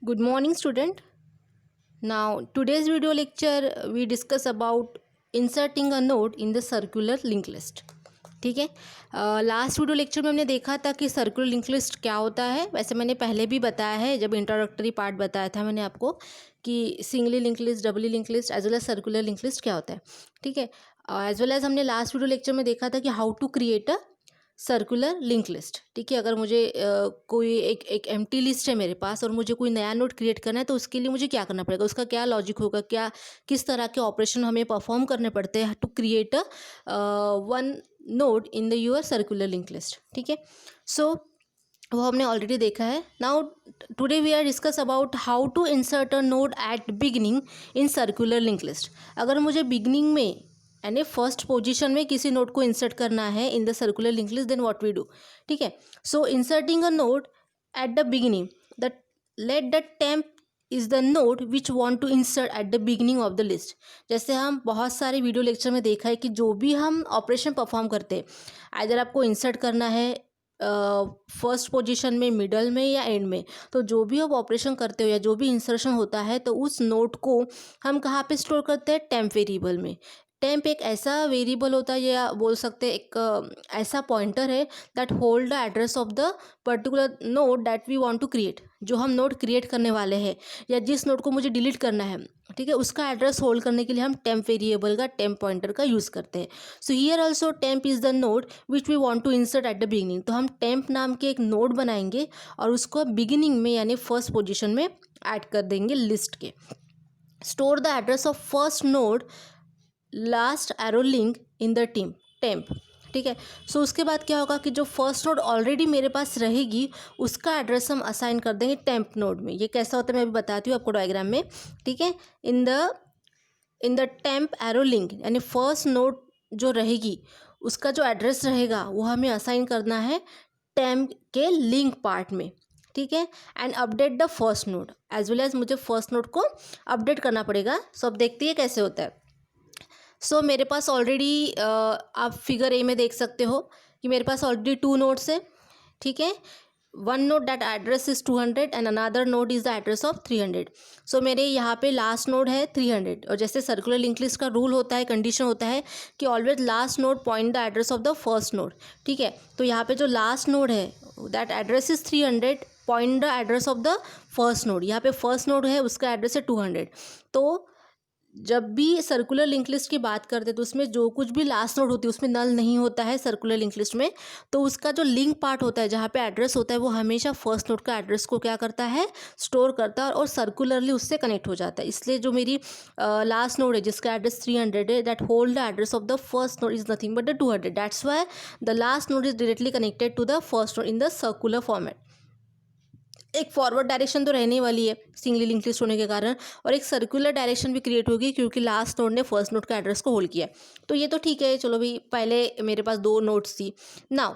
Good morning, student. Now, today's video lecture we discuss about inserting a node in the circular linked list. ठीक है, last video lecture में हमने देखा था कि सर्कुलर लिंक लिस्ट क्या होता है. वैसे मैंने पहले भी बताया है, जब इंट्रोडक्टरी पार्ट बताया था मैंने आपको कि singly link list, doubly link list as well as circular link list क्या होता है. ठीक है, एज वेल एज हमने लास्ट वीडियो लेक्चर में देखा था कि how to create a circular link list. ठीक है, अगर मुझे कोई एक एम्प्टी लिस्ट है मेरे पास और मुझे कोई नया नोड क्रिएट करना है तो उसके लिए मुझे क्या करना पड़ेगा, उसका क्या लॉजिक होगा, क्या किस तरह के ऑपरेशन हमें परफॉर्म करने पड़ते हैं to create a one node in the your circular link list. ठीक है, सो वो हमने ऑलरेडी देखा है. Now today we are discuss about how to insert a node at beginning in circular link list. अगर मुझे बिगिनिंग में यानी फर्स्ट पोजीशन में किसी नोड को इंसर्ट करना है in the circular link list, then what we do. ठीक है, so inserting a node at the beginning, the let the temp is the node which want to insert at the beginning of the list. जैसे हम बहुत सारे video lecture में देखा है कि जो भी हम ऑपरेशन परफॉर्म करते हैं, अगर आपको इंसर्ट करना है फर्स्ट पोजीशन में, मिडल में या एंड में, तो जो भी आप ऑपरेशन करते हो या जो भी इंसर्शन होता है तो उस नोड को हम कहाँ पे स्टोर करते हैं, टेम्प वेरिएबल में. टेम्प एक ऐसा वेरिएबल होता है या बोल सकते हैं एक ऐसा पॉइंटर है that hold the address of the particular node that we want to create. जो हम नोड क्रिएट करने वाले हैं या जिस नोड को मुझे डिलीट करना है, ठीक है, उसका एड्रेस होल्ड करने के लिए हम टेम्प वेरिएबल का, टेम्प पॉइंटर का यूज़ करते हैं. So here also temp is the node which we want to insert at the beginning. तो हम टेम्प नाम के एक नोड बनाएंगे और उसको बिगिनिंग में यानी फर्स्ट पोजिशन में ऐड कर देंगे लिस्ट के. Store the address of first node last arrow link in the temp. ठीक है, सो उसके बाद क्या होगा कि जो फर्स्ट नोड ऑलरेडी मेरे पास रहेगी उसका एड्रेस हम असाइन कर देंगे टेम्प नोड में. ये कैसा होता है मैं अभी बताती हूँ आपको डायग्राम में. ठीक है, in the temp arrow link यानी फर्स्ट नोड जो रहेगी उसका जो एड्रेस रहेगा वो हमें असाइन करना है टेम्प के लिंक पार्ट में. ठीक है, and update the first node as well as मुझे फर्स्ट नोड को अपडेट करना पड़ेगा. सो अब देखते हैं कैसे होता है. सो मेरे पास ऑलरेडी आप फिगर ए में देख सकते हो कि मेरे पास ऑलरेडी 2 नोड्स है. ठीक है, one node that address is 200 and another node is the address of 300. सो मेरे यहाँ पे लास्ट नोड है 300 और जैसे सर्कुलर लिंक लिस्ट का रूल होता है, कंडीशन होता है कि always last node point the address of the first node. ठीक है, तो यहाँ पे जो लास्ट नोड है that address is 300 point the address of the first node. यहाँ पे फर्स्ट नोड है उसका एड्रेस है 200. तो जब भी सर्कुलर लिंक लिस्ट की बात करते हैं तो उसमें जो कुछ भी लास्ट नोड होती है उसमें नल नहीं होता है सर्कुलर लिंक लिस्ट में. तो उसका जो लिंक पार्ट होता है जहाँ पे एड्रेस होता है वो हमेशा फर्स्ट नोड का एड्रेस को क्या करता है, स्टोर करता है और सर्कुलरली उससे कनेक्ट हो जाता है. इसलिए जो मेरी लास्ट नोड है जिसका एड्रेस 300 है that hold the address of the first node is nothing but the 200. That's why the last node is directly connected to the first node in the circular format. एक forward direction तो रहने वाली है singly link list होने के कारण, और एक सर्कुलर डायरेक्शन भी क्रिएट होगी क्योंकि लास्ट नोड ने फर्स्ट नोड का एड्रेस को होल्ड किया. तो ये तो ठीक है, चलो भाई, पहले मेरे पास 2 नोड्स थी. नाउ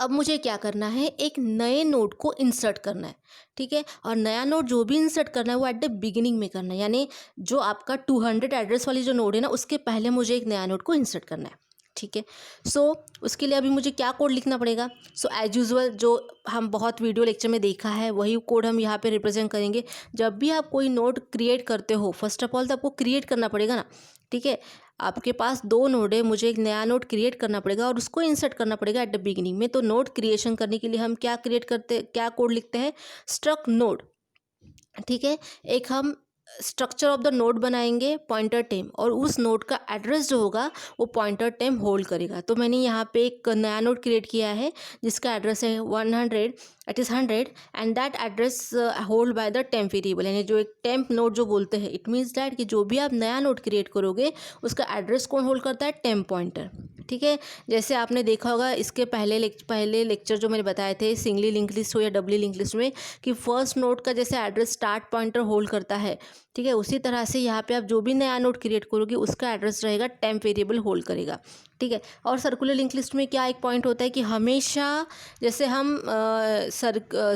अब मुझे क्या करना है, एक नए नोड को इंसर्ट करना है. ठीक है, और नया नोड जो भी इंसर्ट करना है वो एट द बिगिनिंग में करना है. यानी जो आपका 200 एड्रेस वाली जो नोड है ना उसके पहले मुझे एक नया नोड को इंसर्ट करना है. ठीक है, सो उसके लिए अभी मुझे क्या कोड लिखना पड़ेगा. सो एज यूजुअल जो हम बहुत वीडियो लेक्चर में देखा है वही कोड हम यहाँ पे रिप्रेजेंट करेंगे. जब भी आप कोई नोड क्रिएट करते हो फर्स्ट ऑफ ऑल तो आपको क्रिएट करना पड़ेगा ना. ठीक है, आपके पास 2 नोड है, मुझे एक नया नोड क्रिएट करना पड़ेगा और उसको इंसर्ट करना पड़ेगा एट द बिगिनिंग में. तो नोड क्रिएशन करने के लिए हम क्या क्रिएट करते, क्या कोड लिखते हैं, स्ट्रक्ट नोड. ठीक है, एक हम स्ट्रक्चर ऑफ द नोड बनाएंगे पॉइंटर टेम और उस नोड का एड्रेस जो होगा वो पॉइंटर टेम होल्ड करेगा. तो मैंने यहाँ पे एक नया नोड क्रिएट किया है जिसका एड्रेस है 100, it is 100 and that address hold by the temp variable. यानी जो एक टेम्प नोड जो बोलते हैं, इट मीन्स दैट कि जो भी आप नया नोड क्रिएट करोगे उसका एड्रेस कौन होल्ड करता है, टेम्प पॉइंटर. ठीक है, जैसे आपने देखा होगा इसके पहले लेक्चर जो मैंने बताए थे सिंगली लिंक लिस्ट हो या डबली लिंक लिस्ट में, कि फर्स्ट नोड का जैसे एड्रेस स्टार्ट पॉइंटर होल्ड करता है. ठीक है, उसी तरह से यहाँ पे आप जो भी नया नोड क्रिएट करोगे उसका एड्रेस रहेगा टेम्प वेरिएबल होल्ड करेगा. ठीक है, और सर्कुलर लिंक लिस्ट में क्या एक पॉइंट होता है कि हमेशा जैसे हम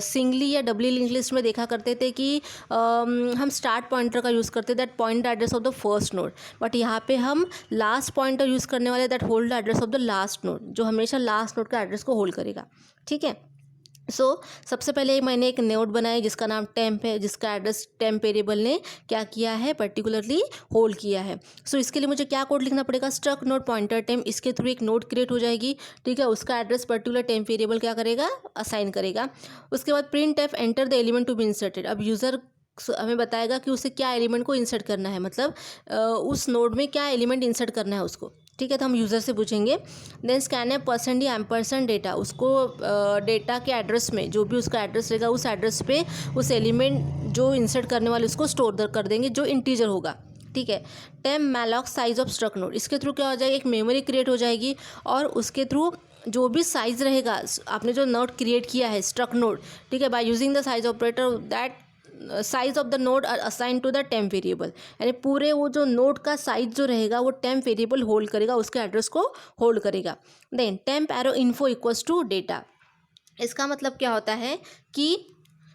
सिंगली या डबली लिंक लिस्ट में देखा करते थे कि हम स्टार्ट पॉइंटर का यूज़ करते that point the address of the first node, but यहाँ पे हम लास्ट पॉइंटर यूज़ करने वाले that hold the address of the last node, जो हमेशा लास्ट नोड का एड्रेस को होल्ड करेगा. ठीक है, सबसे पहले मैंने एक नोड बनाया जिसका नाम टेम्प है, जिसका एड्रेस टेम्प वेरिएबल ने क्या किया है, पर्टिकुलरली होल्ड किया है। इसके लिए मुझे क्या कोड लिखना पड़ेगा, स्ट्रक्ट नोड पॉइंटर टेम्प, इसके थ्रू एक नोड क्रिएट हो जाएगी। ठीक है, उसका एड्रेस पर्टिकुलर टेम्प वेरिएबल क्या करेगा, असाइन करेगा। उसके बाद print f enter the element to be inserted. अब यूज़र हमें बताएगा कि उसे क्या एलिमेंट को इंसर्ट करना है, मतलब उस नोड में क्या एलिमेंट इंसर्ट करना है उसको। ठीक है, तो हम यूज़र से पूछेंगे। देन स्कैन % एम्परसेंड डेटा, उसको डेटा के एड्रेस में जो भी उसका एड्रेस रहेगा उस एड्रेस पे उस एलिमेंट जो इंसर्ट करने वाले उसको स्टोर कर देंगे जो इंटीजर होगा। ठीक है, temp malloc size of struct node, इसके थ्रू क्या हो जाएगा, एक मेमोरी क्रिएट हो जाएगी और उसके थ्रू जो भी साइज़ रहेगा आपने जो नोड क्रिएट किया है स्ट्रक्ट नोड, ठीक है, by using the size operator that size of the node are assign to the temp variable, यानी पूरे वो जो नोड का साइज जो रहेगा वो टेम्प वेरिएबल होल्ड करेगा, उसके एड्रेस को होल्ड करेगा। Then temp arrow info equals to data, इसका मतलब क्या होता है कि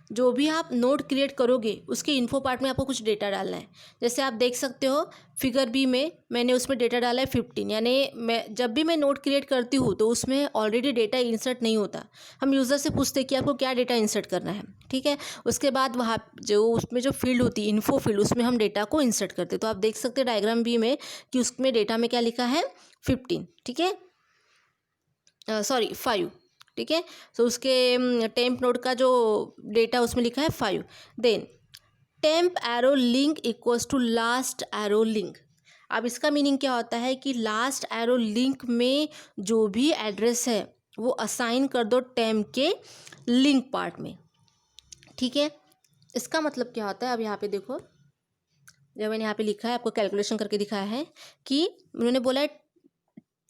जो भी आप नोड क्रिएट करोगे उसके इन्फो पार्ट में आपको कुछ डेटा डालना है। जैसे आप देख सकते हो फिगर बी में मैंने उसमें डेटा डाला है 15, यानी मैं जब भी मैं नोड क्रिएट करती हूँ तो उसमें ऑलरेडी डेटा इंसर्ट नहीं होता। हम यूज़र से पूछते हैं कि आपको क्या डेटा इंसर्ट करना है। ठीक है, उसके बाद वहाँ जो उसमें जो फील्ड होती है इन्फो फील्ड, उसमें हम डेटा को इंसर्ट करते हैं। तो आप देख सकते हैं डायग्राम बी में कि उसमें डेटा में क्या लिखा है 15। ठीक है, सॉरी 5। ठीक है, तो उसके टेम्प नोड का जो डेटा उसमें लिखा है 5। Then temp arrow link equals to last arrow link. अब इसका मीनिंग क्या होता है कि लास्ट एरो लिंक में जो भी एड्रेस है वो असाइन कर दो टेम्प के लिंक पार्ट में। ठीक है, इसका मतलब क्या होता है, अब यहाँ पे देखो जब मैंने यहाँ पे लिखा है आपको कैलकुलेशन करके दिखाया है कि उन्होंने बोला है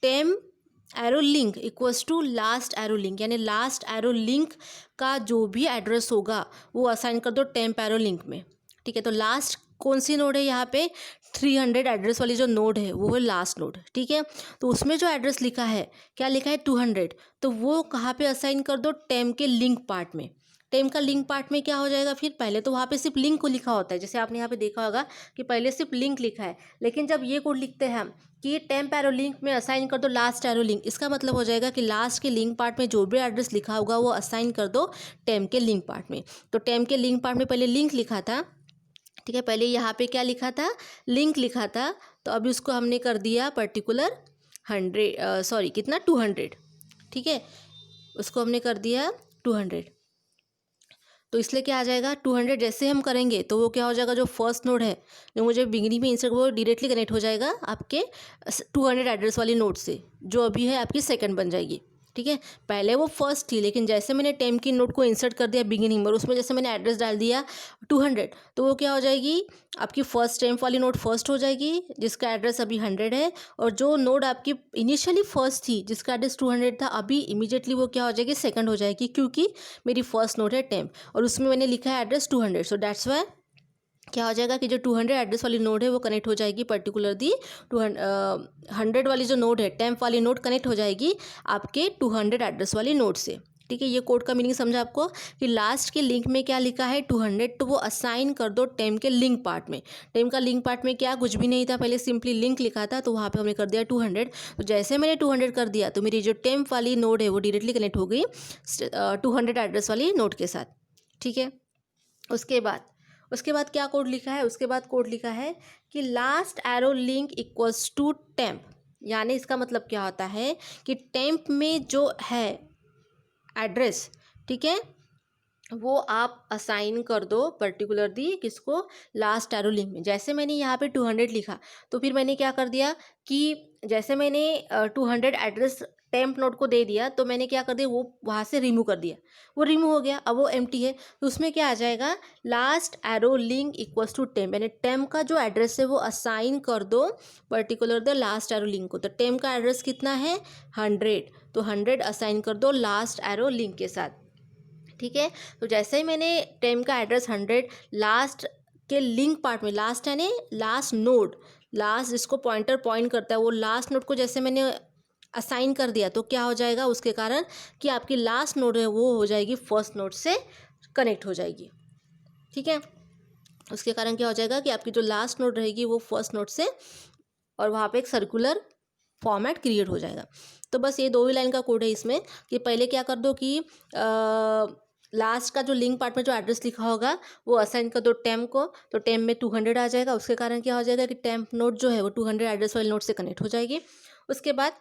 temp arrow link equals to last arrow link, यानी लास्ट एरो लिंक का जो भी एड्रेस होगा वो असाइन कर दो टेम्प एरो लिंक में। ठीक है, तो लास्ट कौन सी नोड है यहाँ पे, 300 एड्रेस वाली जो नोड है वो है लास्ट नोड। ठीक है, तो उसमें जो एड्रेस लिखा है क्या लिखा है 200, तो वो कहाँ पे असाइन कर दो, टेम्प के लिंक पार्ट में। टेम्प का लिंक पार्ट में क्या हो जाएगा, फिर पहले तो वहाँ पे सिर्फ लिंक को लिखा होता है, जैसे आपने यहाँ पे देखा होगा कि पहले सिर्फ लिंक लिखा है, लेकिन जब ये कोड लिखते हैं हम कि टेम्प एरो लिंक में असाइन कर दो लास्ट एरो लिंक, इसका मतलब हो जाएगा कि लास्ट के लिंक पार्ट में जो भी एड्रेस लिखा होगा वो असाइन कर दो टेम्प के लिंक पार्ट में। तो टेम्प के लिंक पार्ट में पहले लिंक लिखा था। ठीक है, पहले यहाँ पे क्या लिखा था, लिंक लिखा था, तो अभी उसको हमने कर दिया पर्टिकुलर 200। ठीक है, उसको हमने कर दिया 200, तो इसलिए क्या आ जाएगा 200 जैसे हम करेंगे तो वो क्या हो जाएगा, जो फर्स्ट नोड है जो मुझे बिगिनिंग में इंसर्ट वो डायरेक्टली कनेक्ट हो जाएगा आपके 200 एड्रेस वाली नोड से, जो अभी है आपकी सेकंड बन जाएगी। ठीक है, पहले वो फर्स्ट थी, लेकिन जैसे मैंने टेम्प की नोड को इंसर्ट कर दिया बिगिनिंग में, उसमें जैसे मैंने एड्रेस डाल दिया 200, तो वो क्या हो जाएगी आपकी फर्स्ट टेम्प वाली नोड फर्स्ट हो जाएगी जिसका एड्रेस अभी 100 है, और जो नोड आपकी इनिशियली फर्स्ट थी जिसका एड्रेस 200 था अभी इमीडिएटली वो क्या हो जाएगी, सेकंड हो जाएगी, क्योंकि मेरी फर्स्ट नोड है टेम्प और उसमें मैंने लिखा है एड्रेस 200। सो दैट्स वाई क्या हो जाएगा कि जो 200 एड्रेस वाली नोड है वो कनेक्ट हो जाएगी पर्टिकुलर दी 100 वाली जो नोड है टेम्प वाली नोड कनेक्ट हो जाएगी आपके 200 एड्रेस वाली नोड से। ठीक है, ये कोड का मीनिंग समझा आपको कि लास्ट के लिंक में क्या लिखा है 200, तो वो असाइन कर दो टेम्प के लिंक पार्ट में। टेम्प का लिंक पार्ट में क्या कुछ भी नहीं था, पहले सिंपली लिंक लिखा था, तो वहाँ पे हमने कर दिया 200। तो जैसे मैंने 200 कर दिया तो मेरी जो टेम्प वाली नोड है वो डायरेक्टली कनेक्ट हो गई 200 एड्रेस वाली नोड के साथ। ठीक है, उसके बाद क्या कोड लिखा है, उसके बाद कोड लिखा है कि last arrow link equals to temp, यानी इसका मतलब क्या होता है कि टेम्प में जो है एड्रेस, ठीक है, वो आप असाइन कर दो पर्टिकुलर दी किसको, लास्ट एरो लिंक में। जैसे मैंने यहाँ पे 200 लिखा तो फिर मैंने क्या कर दिया कि जैसे मैंने 200 एड्रेस टेम्प नोड को दे दिया तो मैंने क्या कर दिया, वो वहाँ से रिमूव कर दिया, वो रिमूव हो गया, अब वो एम्प्टी है, तो उसमें क्या आ जाएगा last arrow link equals to temp, यानी टेम्प का जो एड्रेस है वो असाइन कर दो particular the last arrow link को। तो टेम्प का एड्रेस कितना है 100, तो 100 असाइन कर दो लास्ट एरो लिंक के साथ। ठीक है, तो जैसे ही मैंने टेम्प का एड्रेस 100 लास्ट के लिंक पार्ट में, लास्ट यानी लास्ट नोड, लास्ट जिसको पॉइंटर पॉइंट करता है वो लास्ट नोड को जैसे मैंने असाइन कर दिया तो क्या हो जाएगा, उसके कारण कि आपकी लास्ट नोड है वो हो जाएगी फर्स्ट नोड से कनेक्ट हो जाएगी। ठीक है, उसके कारण क्या हो जाएगा कि आपकी जो लास्ट नोड रहेगी वो फर्स्ट नोड से, और वहाँ पे एक सर्कुलर फॉर्मेट क्रिएट हो जाएगा। तो बस ये 2 ही लाइन का कोड है इसमें कि पहले क्या कर दो कि लास्ट का जो लिंक पार्ट में जो एड्रेस लिखा होगा वो असाइन कर दो टेम्प को, तो टेम्प में 200 आ जाएगा। उसके कारण क्या हो जाएगा कि टेम्प नोड जो है वो 200 एड्रेस वाले नोड से कनेक्ट हो जाएगी। उसके बाद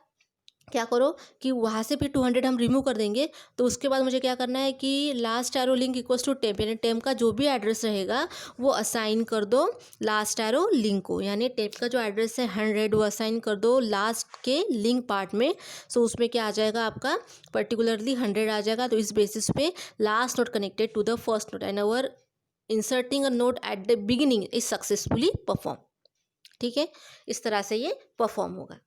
क्या करो कि वहाँ से फिर 200 हम रिमूव कर देंगे। तो उसके बाद मुझे क्या करना है कि last arrow link equals to temp, यानी टेम्प का जो भी एड्रेस रहेगा वो असाइन कर दो लास्ट एरो लिंक को, यानी टेम्प का जो एड्रेस है 100 वो असाइन कर दो लास्ट के लिंक पार्ट में। सो उसमें क्या आ जाएगा आपका पर्टिकुलरली 100 आ जाएगा। तो इस बेसिस पे last node connected to the first node and our inserting a node at the beginning is successfully perform. ठीक है, इस तरह से ये परफॉर्म होगा।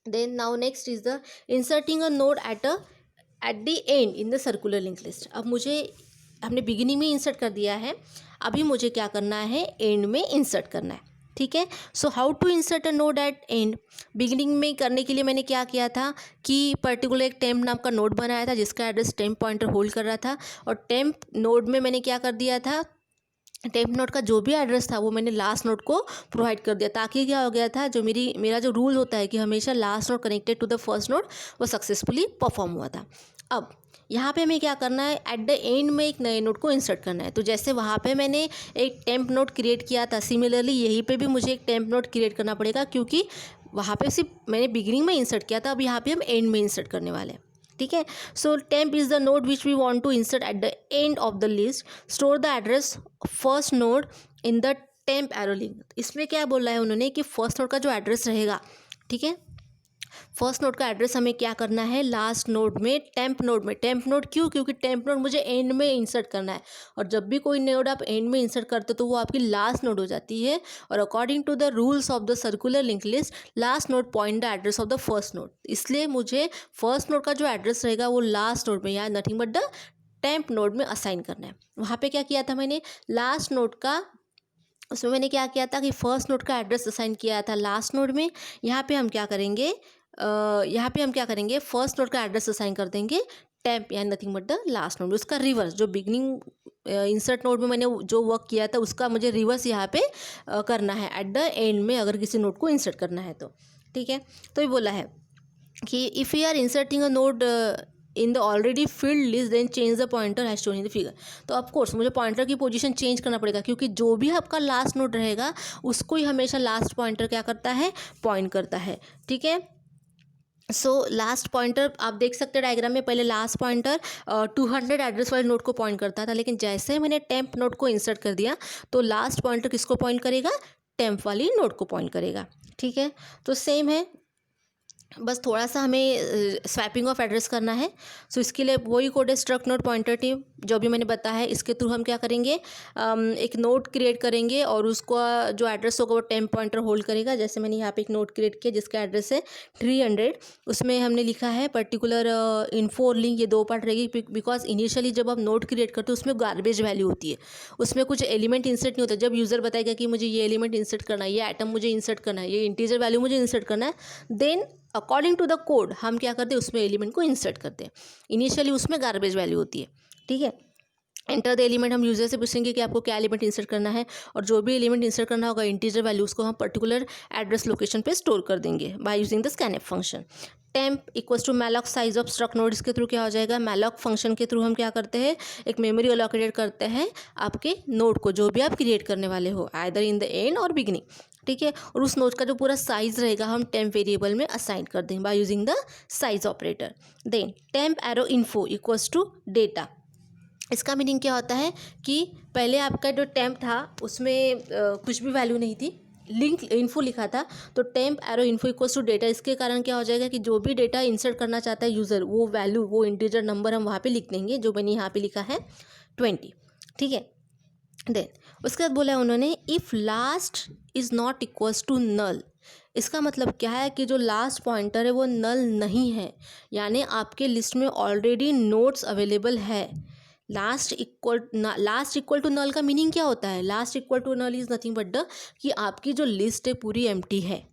Then now next is the inserting a node at the end in the circular linked list। अब मुझे हमने बिगिनिंग में इंसर्ट कर दिया है, अभी मुझे क्या करना है एंड में इंसर्ट करना है। ठीक है, so how to insert a node at end. Beginning में करने के लिए मैंने क्या किया था कि पर्टिकुलर एक टेम्प नाम का नोड बनाया था जिसका एड्रेस टेम्प पॉइंटर होल्ड कर रहा था, और टेम्प नोड में मैंने क्या कर दिया था, टेम्प नोड का जो भी एड्रेस था वो मैंने लास्ट नोड को प्रोवाइड कर दिया, ताकि क्या हो गया था जो मेरा जो रूल होता है कि हमेशा last node connected to the first node वो सक्सेसफुली परफॉर्म हुआ था। अब यहाँ पे हमें क्या करना है, एट द एंड में एक नए नोड को इंसर्ट करना है। तो जैसे वहाँ पे मैंने एक टेम्प नोड क्रिएट किया था, सिमिलरली यहीं पे भी मुझे एक टेम्प नोड क्रिएट करना पड़ेगा, क्योंकि वहाँ पे सिर्फ मैंने बिगिनिंग में इंसर्ट किया था, अब यहाँ पे हम एंड में इंसर्ट करने वाले हैं। ठीक है, so temp is the node which we want to insert at the end of the list. Store the address first node in the temp arrow link. इसमें क्या बोला है उन्होंने कि फर्स्ट नोड का जो एड्रेस रहेगा, ठीक है, फर्स्ट नोड का एड्रेस हमें क्या करना है लास्ट नोड में, टेम्प नोड में। टेम्प नोड क्यों, क्योंकि टेम्प नोड मुझे एंड में इंसर्ट करना है, और जब भी कोई नोड आप एंड में इंसर्ट करते हो तो वो आपकी लास्ट नोड हो जाती है। और according to the rules of the circular link list last node point the address of the first node. इसलिए मुझे फर्स्ट नोड का जो एड्रेस रहेगा वो लास्ट नोड में या nothing but the temp node में असाइन करना है। वहाँ पे क्या किया था मैंने, लास्ट नोड का, उसमें मैंने क्या किया था कि फर्स्ट नोड का एड्रेस असाइन किया था लास्ट नोड में। यहाँ पे हम क्या करेंगे, फर्स्ट नोड का एड्रेस असाइन कर देंगे टेम्प या nothing but the last node. उसका रिवर्स, जो बिगनिंग इंसर्ट नोड में मैंने जो वर्क किया था उसका मुझे रिवर्स यहाँ पे करना है एट द एंड में, अगर किसी नोड को इंसर्ट करना है तो। ठीक है, तो ये बोला है कि if you are inserting a node in the already field list then change the pointer has shown in the figure. तो ऑफकोर्स मुझे पॉइंटर की पोजीशन चेंज करना पड़ेगा, क्योंकि जो भी आपका लास्ट नोड रहेगा उसको ही हमेशा लास्ट पॉइंटर क्या करता है, पॉइंट करता है। ठीक है, सो लास्ट पॉइंटर आप देख सकते हैं डायग्राम में, पहले लास्ट पॉइंटर 200 एड्रेस वाले नोड को पॉइंट करता था, लेकिन जैसे मैंने टेम्प नोड को इंसर्ट कर दिया तो लास्ट पॉइंटर किसको पॉइंट करेगा, टेम्प वाली नोड को पॉइंट करेगा। ठीक है, तो सेम है, बस थोड़ा सा हमें स्वैपिंग ऑफ एड्रेस करना है। सो इसके लिए वही कोड है स्ट्रक्ट नोड पॉइंटर टीम, जो भी मैंने बताया है। इसके थ्रू हम क्या करेंगे, एक नोड क्रिएट करेंगे और उसका जो एड्रेस होगा वो टेम्प पॉइंटर होल्ड करेगा। जैसे मैंने यहाँ पे एक नोड क्रिएट किया जिसका एड्रेस है 300, उसमें हमने लिखा है पर्टिकुलर इन्फो लिंक। ये 2 पार्ट रहेगी, बिकॉज इनिशियली जब आप नोड क्रिएट करते हो उसमें गार्बेज वैल्यू होती है, उसमें कुछ एलिमेंट इंसर्ट नहीं होता। जब यूज़र बताएगा कि मुझे ये एलिमेंट इंसर्ट करना है, ये आइटम मुझे इंसर्ट करना है, ये इंटीजर वैल्यू मुझे इंसर्ट करना है, then according to the code हम क्या करते हैं उसमें एलिमेंट को इंसर्ट करते हैं। इनिशियली उसमें गार्बेज वैल्यू होती है। ठीक है, एंटर द एलिमेंट हम यूजर से पूछेंगे कि आपको क्या एलिमेंट इंसर्ट करना है, और जो भी एलिमेंट इंसर्ट करना होगा इंटीजर वैल्यू उसको हम पर्टिकुलर एड्रेस लोकेशन पे स्टोर कर देंगे by using the scanf function. Temp equals to malloc size of struct node. इसके थ्रू क्या हो जाएगा, मैलॉक फंक्शन के थ्रू हम क्या करते हैं, एक मेमोरी अलोकेटेड करते हैं आपके नोड को जो भी आप क्रिएट करने वाले हो, आइदर इन द एंड और बिगिनिंग। ठीक है, और उस नोड का जो पूरा साइज रहेगा हम टेम्प वेरिएबल में असाइन कर देंगे by using the size operator. Then temp arrow info equals to data. इसका मीनिंग क्या होता है कि पहले आपका जो टेम्प था उसमें कुछ भी वैल्यू नहीं थी, लिंक इन्फो लिखा था, तो temp arrow info equals to data. इसके कारण क्या हो जाएगा कि जो भी डेटा इंसर्ट करना चाहता है यूज़र, वो वैल्यू, वो इंटीजर नंबर हम वहाँ पे लिख देंगे, जो मैंने यहाँ पे लिखा है 20। ठीक है, देन उसके बाद बोला है उन्होंने if last is not equals to null. इसका मतलब क्या है कि जो लास्ट पॉइंटर है वो नल नहीं है, यानी आपके लिस्ट में ऑलरेडी नोड्स अवेलेबल है। लास्ट इक्वल टू नल का मीनिंग क्या होता है, last equal to null is nothing but the कि आपकी जो लिस्ट है पूरी एम्प्टी है।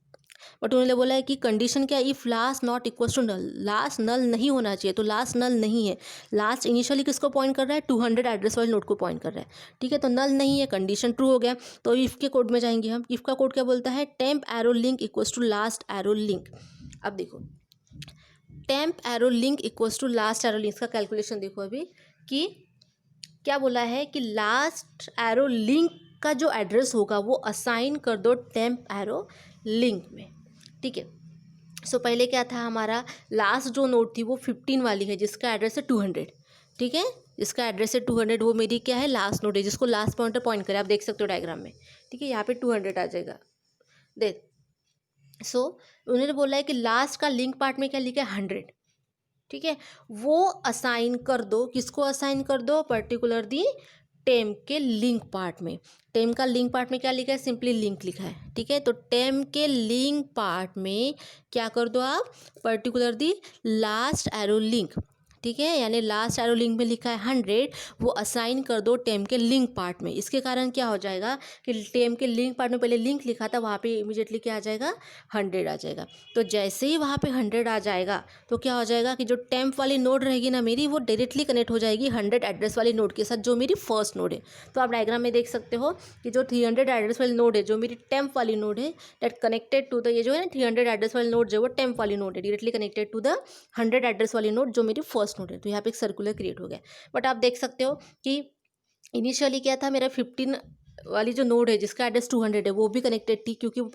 बट उन्होंने बोला है कि कंडीशन क्या है, if last not equals to null, last null नहीं होना चाहिए, तो लास्ट नल नहीं है। लास्ट इनिशियली किसको पॉइंट कर रहा है, 200 एड्रेस वाले नोड को पॉइंट कर रहा है। ठीक है, तो नल नहीं है, कंडीशन ट्रू हो गया। तो इफ़ के कोड में जाएंगे हम, इफ़ का कोड क्या बोलता है, temp arrow link equals to last arrow link. अब देखो temp arrow link equals to last arrow link का कैलकुलेशन देखो अभी कि क्या बोला है कि लास्ट एरो लिंक का जो एड्रेस होगा वो असाइन कर दो टेम्प एरो लिंक में। ठीक है, सो पहले क्या था हमारा लास्ट जो नोड थी वो 15 वाली है जिसका एड्रेस है 200। ठीक है, जिसका एड्रेस है 200 वो मेरी क्या है लास्ट नोड है जिसको लास्ट पॉइंटर पॉइंट करे, आप देख सकते हो डायग्राम में। ठीक है, यहाँ पे 200 आ जाएगा। देख सो उन्होंने बोला है कि लास्ट का लिंक पार्ट में क्या लिखा है 100। ठीक है, वो असाइन कर दो, किसको असाइन कर दो, पर्टिकुलर दी टेम के लिंक पार्ट में। टेम का लिंक पार्ट में क्या लिखा है, सिंपली लिंक लिखा है। ठीक है, तो टेम के लिंक पार्ट में क्या कर दो आप, पर्टिकुलर दी लास्ट एरो लिंक। ठीक है, यानी लास्ट एरो लिंक में लिखा है 100, वो असाइन कर दो टेम के लिंक पार्ट में। इसके कारण क्या हो जाएगा कि टेम के लिंक पार्ट में पहले लिंक लिखा था, वहाँ पे इमीडिएटली क्या आ जाएगा 100 आ जाएगा। तो जैसे ही वहाँ पे 100 आ जाएगा तो क्या हो जाएगा कि जो टेम्प वाली नोड रहेगी ना मेरी, वो डायरेक्टली कनेक्ट हो जाएगी 100 एड्रेस वाली नोड के साथ जो मेरी फर्स्ट नोड है। तो आप डायग्राम में देख सकते हो कि जो 300 एड्रेस वाली नोड है जो मेरी टेम्प वाली नोड है, दैट कनेक्टेड टू द, ये जो है ना 300 एड्रेस वाली नोड जो वो टेम्प वाली नोड है, directly connected to the 100 address वाली नोड जो मेरी फर्स्ट नोड है। तो यहाँ पे एक सर्कुलर क्रिएट हो गया। बट आप देख सकते हो कि इनिशियली क्या था, मेरा 15 वाली जो नोड है जिसका एड्रेस 200 है वो भी कनेक्टेड थी क्योंकि वो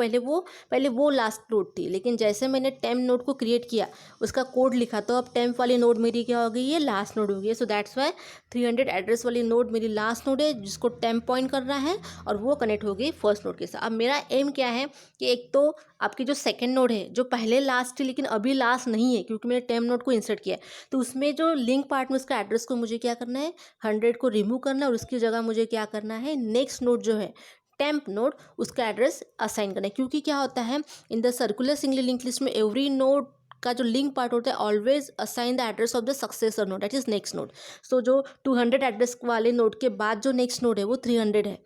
पहले वो लास्ट नोड थी। लेकिन जैसे मैंने टेम्प नोड को क्रिएट किया, उसका कोड लिखा, तो अब टेम्प वाली नोड मेरी क्या हो गई है, लास्ट नोड हो गई है। सो दैट्स वाई 300 एड्रेस वाली नोड मेरी लास्ट नोड है जिसको टेम्प पॉइंट कर रहा है और वो कनेक्ट हो गई फर्स्ट नोड के साथ। अब मेरा एम क्या है कि एक तो आपकी जो सेकेंड नोड है जो पहले लास्ट थी लेकिन अभी लास्ट नहीं है क्योंकि मैंने टेम्प नोड को इंसर्ट किया है, तो उसमें जो लिंक पार्ट में उसका एड्रेस को मुझे क्या करना है, 100 को रिमूव करना है और उसकी जगह मुझे क्या करना है, नेक्स्ट नोड जो है टेम्प नोड उसका एड्रेस असाइन करना है। क्योंकि क्या होता है in the circular single link list में एवरी नोड का जो लिंक पार्ट होता है always assign the address of the successor node, that is next node. So जो 200 एड्रेस वाले नोड के बाद जो नेक्स्ट नोड है वो 300 है,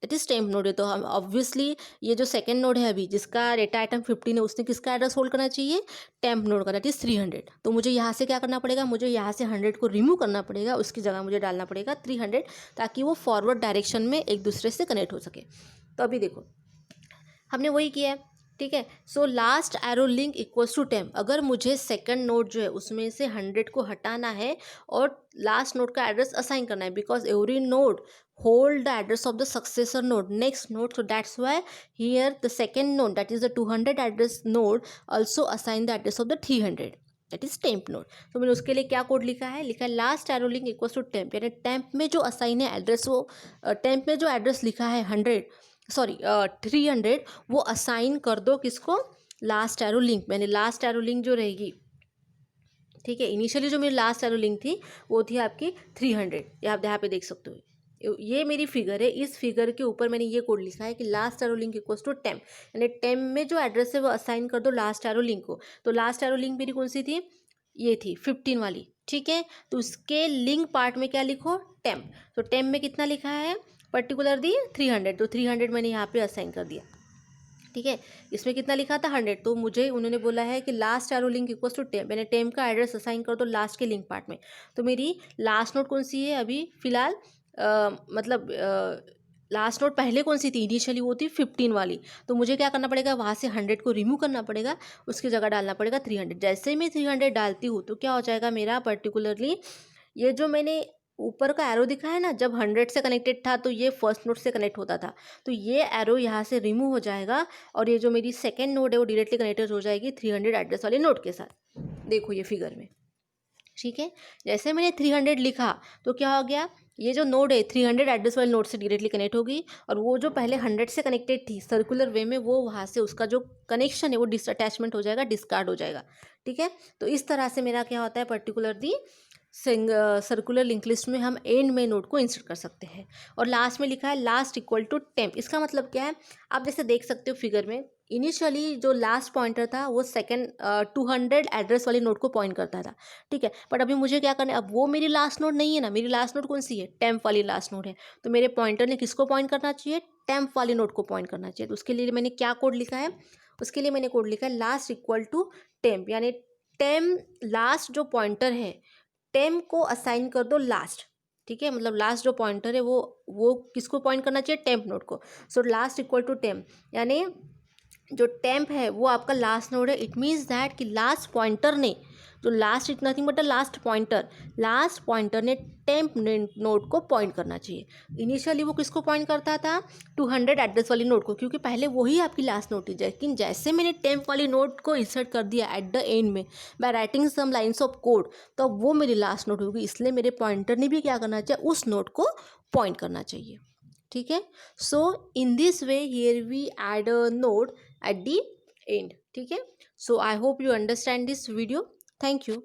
दैट इज टेम्प नोड है। तो हम ऑब्वियसली ये जो सेकंड नोड है अभी जिसका डेटा आइटम 15 है उसने किसका एड्रेस होल्ड करना चाहिए, टेम्प नोड का, दैट इज 300। तो मुझे यहाँ से क्या करना पड़ेगा, मुझे यहाँ से 100 को रिमूव करना पड़ेगा, उसकी जगह मुझे डालना पड़ेगा 300 ताकि वो फॉरवर्ड डायरेक्शन में एक दूसरे से कनेक्ट हो सके। तो अभी देखो हमने वही किया है। ठीक है, so last arrow link equals to temp. अगर मुझे सेकंड नोड जो है उसमें से 100 को हटाना है और लास्ट नोड का एड्रेस असाइन करना है, because every node hold the address of the successor node next node, so that's why here the second node, that is the 200 address node, also assign the address of the 300, that is temp node। तो मैंने उसके लिए क्या code लिखा है, last arrow link equals to temp, यानी temp में जो असाइन है एड्रेस, वो टेम्प में जो एड्रेस लिखा है 300 वो असाइन कर दो किसको, लास्ट एरो लिंक। मैंने लास्ट एरो लिंक जो रहेगी, ठीक है, इनिशियली जो मेरी लास्ट एरो लिंक थी वो थी आपकी 300, आप यहाँ पे देख सकते हो ये मेरी फिगर है। इस फिगर के ऊपर मैंने ये कोड लिखा है कि last arrow link equals to temp, यानी टेम्प में जो एड्रेस है वो असाइन कर दो लास्ट एरो लिंक को। तो लास्ट एरो लिंक मेरी कौन सी थी, ये थी 15 वाली। ठीक है, तो उसके लिंक पार्ट में क्या लिखो, टेम्प। तो टेम्प में कितना लिखा है, पर्टिकुलर दी 300, तो 300 मैंने यहाँ पे असाइन कर दिया। ठीक है, इसमें कितना लिखा था 100, तो मुझे उन्होंने बोला है कि last arrow link equals to temp, मैंने टेम्प का एड्रेस असाइन कर दो लास्ट के लिंक पार्ट में। तो मेरी लास्ट नोड कौन सी है अभी फिलहाल, लास्ट नोड पहले कौन सी थी, इनिशियली वो थी 15 वाली। तो मुझे क्या करना पड़ेगा, वहाँ से 100 को रिमूव करना पड़ेगा, उसकी जगह डालना पड़ेगा 300। जैसे ही मैं 300 डालती हूँ तो क्या हो जाएगा मेरा, पर्टिकुलरली ये जो मैंने ऊपर का एरो दिखा है ना, जब 100 से कनेक्टेड था तो ये फर्स्ट नोड से कनेक्ट होता था, तो ये एरो यहाँ से रिमूव हो जाएगा और ये जो मेरी सेकेंड नोड है वो डायरेक्टली कनेक्टेड हो जाएगी 300 एड्रेस वाले नोड के साथ। देखो ये फिगर में, ठीक है, जैसे मैंने 300 लिखा तो क्या हो गया, ये जो नोड है 300 एड्रेस वाले नोड से डायरेक्टली कनेक्ट हो गई और वो जो पहले 100 से कनेक्टेड थी सर्कुलर वे में, वो वहाँ से उसका जो कनेक्शन है वो डिसअटैचमेंट हो जाएगा, डिस्कार्ड हो जाएगा। ठीक है, तो इस तरह से मेरा क्या होता है, पर्टिकुलर दी सर्कुलर लिंक लिस्ट में हम एंड में नोड को इंसर्ट कर सकते हैं। और लास्ट में लिखा है लास्ट इक्वल टू टेम्प। इसका मतलब क्या है, आप जैसे देख सकते हो फिगर में, इनिशियली जो लास्ट पॉइंटर था वो सेकंड 200 एड्रेस वाली नोड को पॉइंट करता था। ठीक है, बट अभी मुझे क्या करना है, अब वो मेरी लास्ट नोड नहीं है ना, मेरी लास्ट नोड कौन सी है, टेम्प वाली लास्ट नोड है। तो मेरे पॉइंटर ने किसको पॉइंट करना चाहिए, टेम्प वाली नोड को पॉइंट करना चाहिए। तो उसके लिए मैंने क्या कोड लिखा है, उसके लिए मैंने कोड लिखा है लास्ट इक्वल टू टेम्प, यानी टेम्प लास्ट जो पॉइंटर है टेम्प को असाइन कर दो लास्ट। ठीक है, मतलब लास्ट जो पॉइंटर है वो किसको पॉइंट करना चाहिए, टेम्प नोड को। So last equal to temp, यानी जो टेम्प है वो आपका लास्ट नोड है। इट मीन्स दैट कि लास्ट पॉइंटर ने, जो last is nothing but last pointer ने टेम्प नोड को पॉइंट करना चाहिए। इनिशियली वो किसको पॉइंट करता था, 200 एड्रेस वाली नोड को, क्योंकि पहले वही आपकी लास्ट नोड थी। लेकिन जैसे मैंने टेम्प वाली नोड को इंसर्ट कर दिया एट द एंड में by writing some lines of code, तो वो मेरी लास्ट नोड होगी। इसलिए मेरे पॉइंटर ने भी क्या करना चाहिए, उस नोड को पॉइंट करना चाहिए। ठीक है, so in this way here we add a node at the end. ठीक है, so I hope you understand this video. Thank you.